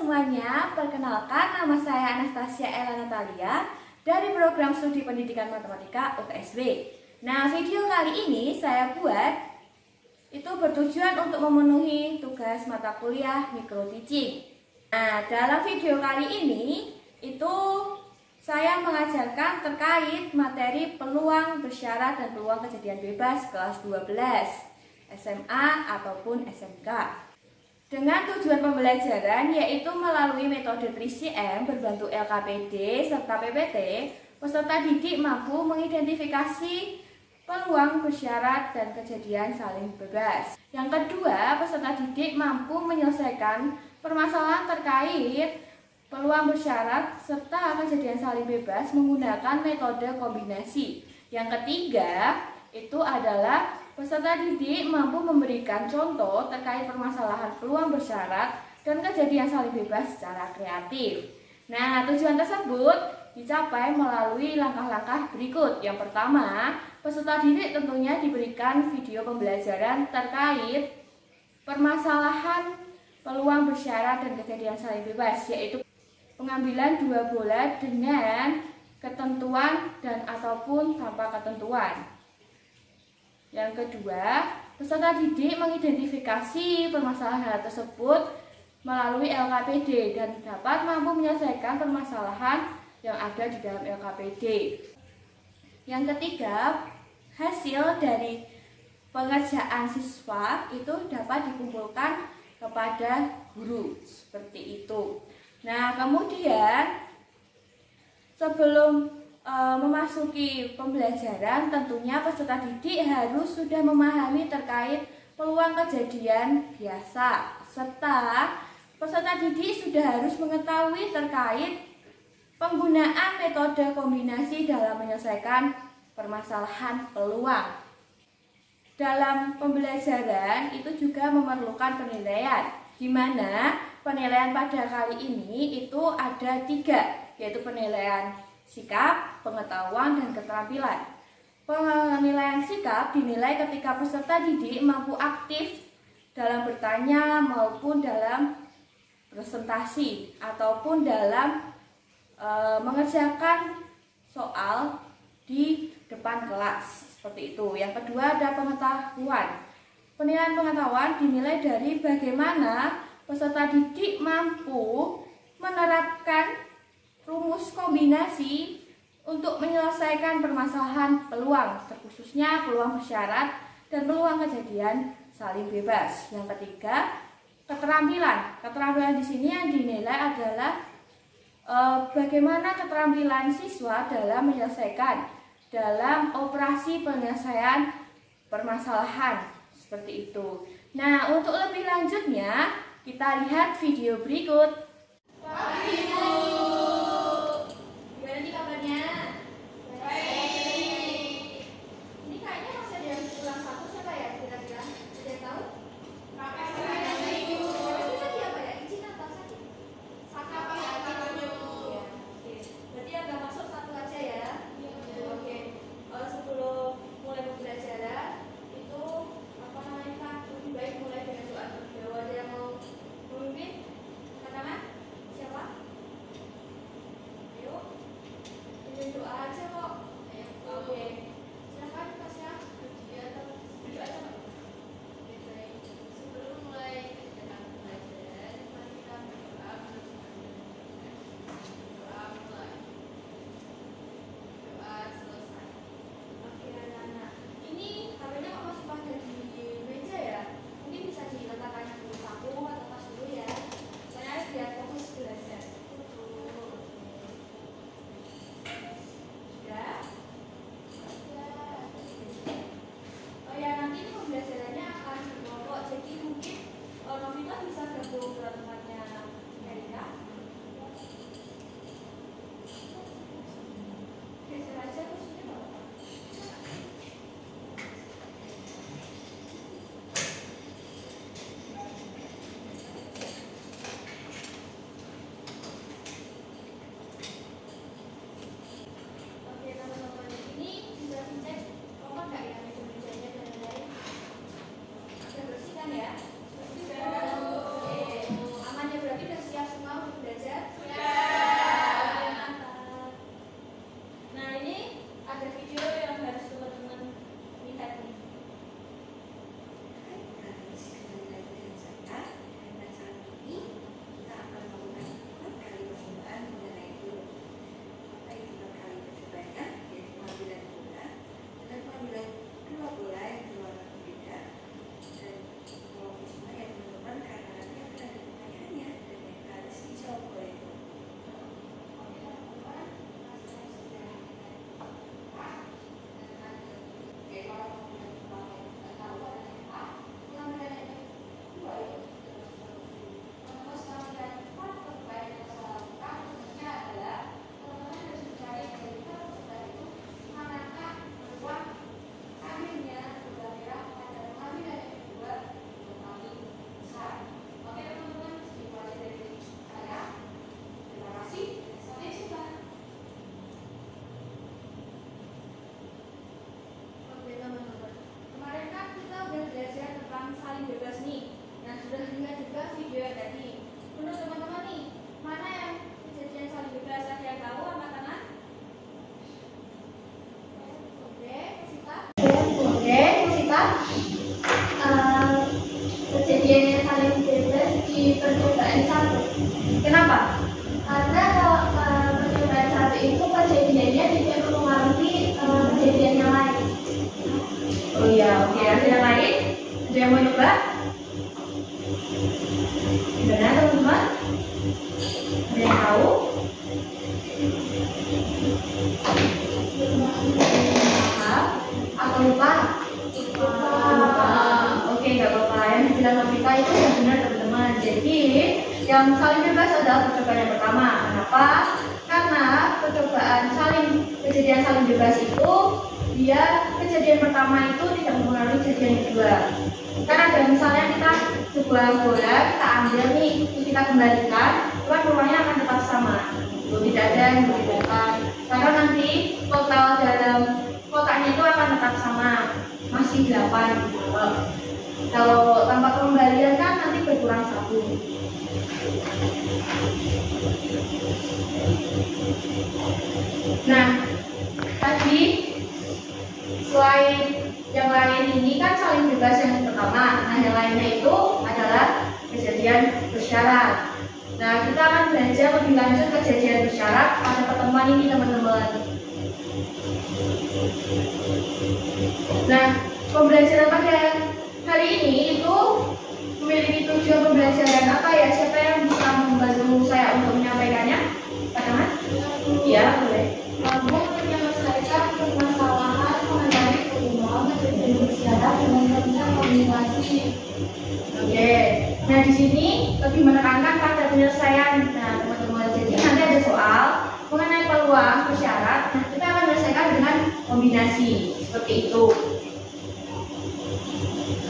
semuanya, perkenalkan nama saya Anastasia Ella Natalia dari program studi pendidikan matematika UTSB. Nah, video kali ini saya buat itu bertujuan untuk memenuhi tugas mata kuliah micro teaching. Nah, dalam video kali ini itu saya mengajarkan terkait materi peluang bersyarat dan peluang kejadian bebas kelas 12 SMA ataupun SMK. Dengan tujuan pembelajaran yaitu melalui metode 3CM berbantu LKPD serta PPT, peserta didik mampu mengidentifikasi peluang bersyarat dan kejadian saling bebas. Yang kedua, peserta didik mampu menyelesaikan permasalahan terkait peluang bersyarat serta kejadian saling bebas menggunakan metode kombinasi. Yang ketiga, itu adalah peserta didik mampu memberikan contoh terkait permasalahan peluang bersyarat dan kejadian saling bebas secara kreatif. Nah, tujuan tersebut dicapai melalui langkah-langkah berikut. Yang pertama, peserta didik tentunya diberikan video pembelajaran terkait permasalahan peluang bersyarat dan kejadian saling bebas, yaitu pengambilan dua bola dengan ketentuan dan ataupun tanpa ketentuan. Yang kedua, peserta didik mengidentifikasi permasalahan tersebut melalui LKPD dan dapat mampu menyelesaikan permasalahan yang ada di dalam LKPD. Yang ketiga, hasil dari pengerjaan siswa itu dapat dikumpulkan kepada guru, seperti itu. Nah, kemudian sebelum memasuki pembelajaran, tentunya peserta didik harus sudah memahami terkait peluang kejadian biasa, serta peserta didik sudah harus mengetahui terkait penggunaan metode kombinasi dalam menyelesaikan permasalahan peluang. Dalam pembelajaran itu juga memerlukan penilaian, di mana penilaian pada kali ini itu ada 3, yaitu penilaian sikap, pengetahuan, dan keterampilan. Penilaian sikap dinilai ketika peserta didik mampu aktif dalam bertanya maupun dalam presentasi ataupun dalam mengerjakan soal di depan kelas, seperti itu. Yang kedua ada pengetahuan. Penilaian pengetahuan dinilai dari bagaimana peserta didik mampu menerapkan rumus kombinasi untuk menyelesaikan permasalahan peluang, terkhususnya peluang bersyarat dan peluang kejadian saling bebas. Yang ketiga, keterampilan. Keterampilan di sini yang dinilai adalah bagaimana keterampilan siswa dalam menyelesaikan dalam operasi penyelesaian permasalahan, seperti itu. Nah, untuk lebih lanjutnya kita lihat video berikut. Kenapa? Karena kalau percobaan satu itu kejadiannya tidak mempengaruhi kejadian yang lain. Oh iya, oke. Ada yang lain? Ada yang mau coba? Gimana teman-teman? Ada yang tahu? Paham? Atau lupa? Oke, nggak apa-apa. Yang dibilang Novita itu yang benar teman-teman. Jadi yang saling bebas adalah percobaan yang pertama. Kenapa? Karena kejadian saling bebas itu kejadian pertama itu tidak mempengaruhi kejadian kedua. Karena ada misalnya kita sebuah bola kita ambil nih, kita kembalikan, kan ruangnya akan tetap sama. Tidak ada yang membedakan. Karena nanti total dalam kotaknya itu akan tetap sama, masih 8. Kalau tanpa pengembalian kan nanti berkurang 1. Nah, tadi selain yang lain ini kan saling bebas yang pertama. Nah, yang lainnya itu adalah kejadian bersyarat. Nah, kita akan belajar lebih lanjut kejadian bersyarat pada pertemuan ini teman-teman. Nah, pembelajaran pada hari ini itu memiliki tujuan pembelajaran apa ya? Siapa yang bisa membantu saya untuk menyampaikannya? Katakan? Iya, boleh. Mampu menyelesaikan permasalahan mengenai perubahan kejadian bersyarat dengan bisa komunikasi. Oke. Nah, di sini lebih menekankan pada penyelesaian. Nah, teman-teman, jadi nanti ada soal mengenai peluang bersyarat. Nah, kita akan menyelesaikan dengan kombinasi seperti itu.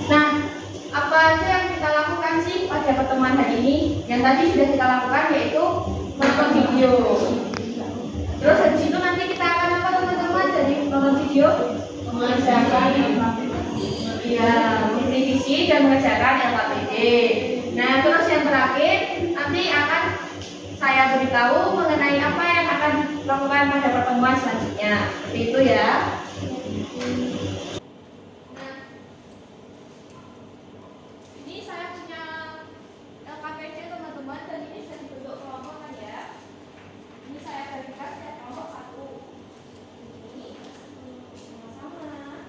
Nah, apa aja yang kita lakukan sih pada pertemuan hari ini? Yang tadi sudah kita lakukan yaitu menonton video. Terus habis itu nanti kita akan apa teman-teman dari menonton video? Mengerjakan mengkritisi dan mengerjakan LKPD. Nah, terus yang terakhir nanti akan saya beritahu mengenai apa yang akan dilakukan pada pertemuan selanjutnya. Seperti itu ya. Ini saya punya LKPD teman-teman dan ini sudah dibentuk kelompok kan ya. Ini saya berikan setiap kelompok 1. Ini sama-sama.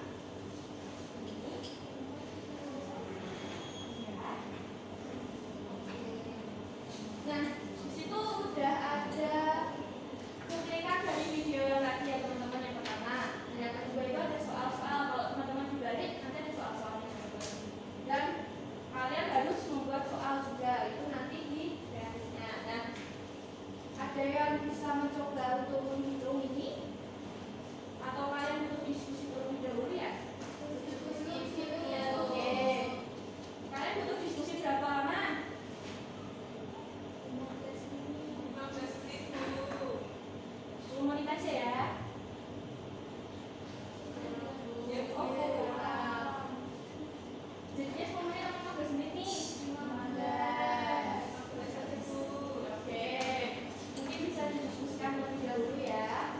Nah, di situ udah ada cuplikan dari video yang tadi ya teman-teman yang pertama. Dan yang kedua itu ada soal-soal. Kalau teman-teman dibalik nanti ada soal-soalnya. Dan kalian harus membuat soal juga, itu nanti di kreatifnya. Dan ada yang bisa mencoba untuk menghitung ini atau kalian butuh diskusi terlebih dahulu ya? Oke. Kalian butuh diskusi berapa lama? 10 menit aja ya. Jadinya 10 menit atau 15 menit nih? 15. Oke. Mungkin bisa didiskusikan terlebih dahulu ya.